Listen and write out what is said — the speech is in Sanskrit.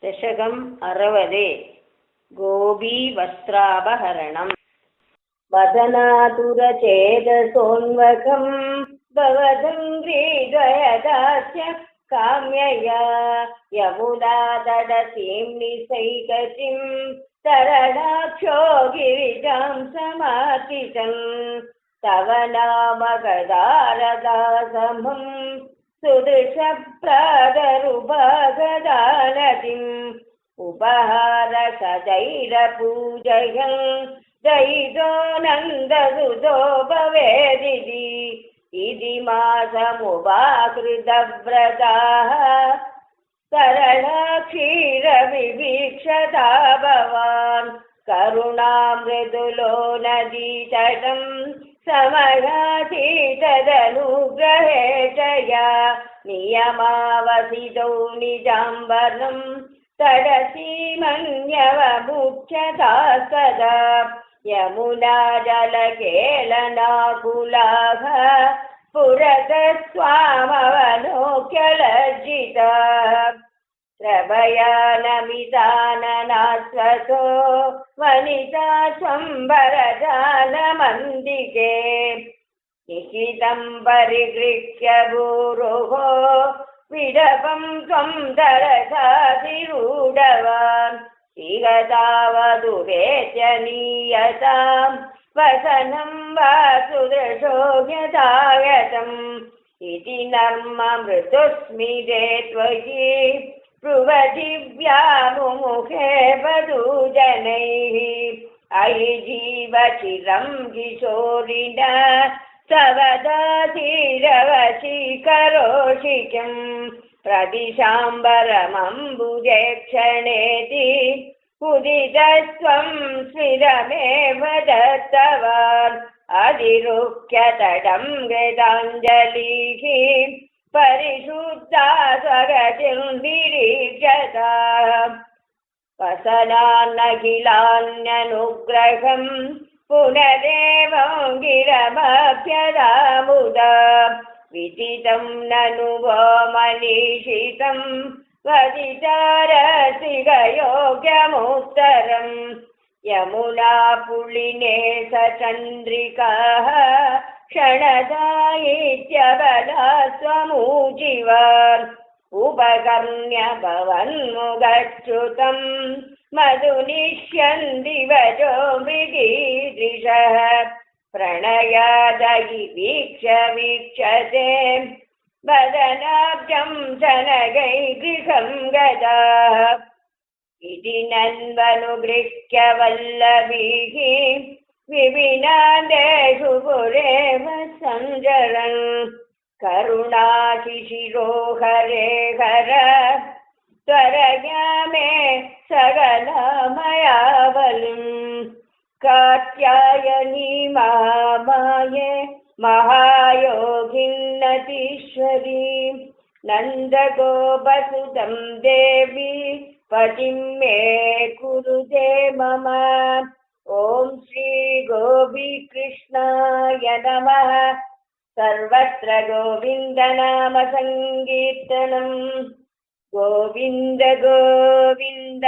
दशकम् 60 गोपीवस्त्रापहरणम् वदनातुरचेतसोन्वकं भवदङ्घ्रिद्वयदास्य काम्यया यमुनातटसीं निसैकतिं तरणाक्षो गिरिजां समार्चितं तव नामकदारदासमं सुदृशप्रादरुपगदानतिम् उपहारसजैरपूजयन् दयितो नन्दसुतो भवेदिति इति मासमुपाकृतव्रताः सरलक्षीरविवीक्षता भवान् करुणामृदुलो नदीतटं समयातीतदनुग्रहेशया नियमावसितौ निजाम्बरं तडसीमन्यवमुख्यता सदा यमुना जलकेलनाकुलाः पुरतः स्वामवनोक्यलज्जिताः प्रभया नमिताननास्वसो वनिता स्वम्बरजालमन्दिके निशितं परिगृह्य भूरुः विडपं त्वं दरसाधिरूढवान् विगतावधुरेत्यनीयतां वसनं वा सुदृशो यथागतम् इति नर्ममृदुस्मिते त्वयि प्रुवजिव्यामुमुखे वधूजनैः अयि जीवचिरं किशोरिणा सवदाधीरवशीकरोषि किं प्रदिशाम्बरमम्बुजे क्षणेति उदितस्त्वं स्मिरमेव दत्तवान् अधिरुह्यतटं गताञ्जलिः परिशुद्धा स्वगतिर्निरीक्षता वसनान्नखिलान्यनुग्रहं पुनरेवं गिरमभ्यदामुदा विदितं ननु वो मनीषितं वदितारसिगयोग्यमुत्तरम् यमुना पुलिने सचन्द्रिकाः क्षणदायित्यबला स्वमूजिवान् उपकर्ण्य भवन्मुगच्युतं मधुनिष्यन्ति वचो मृगीदृशः प्रणयादयि वीक्ष्य वीक्षते वदनाब्जं जनगैर्गृहं गताः इति नन्वनुगृह्य वल्लभीः विपिनादेषु पुरेव सञ्चरन् करुणाशिशिरो हरे हर त्वरया मे सकलमयावलिम् कात्यायनी महामाये महायोगिन्नतीश्वरी नन्दगोपसुतं देवी पतिं मे कुरुते मम ॐ श्री गोपीकृष्णाय नमः सर्वत्र गोविन्दनाम संकीर्तनं गोविन्द गोविन्द।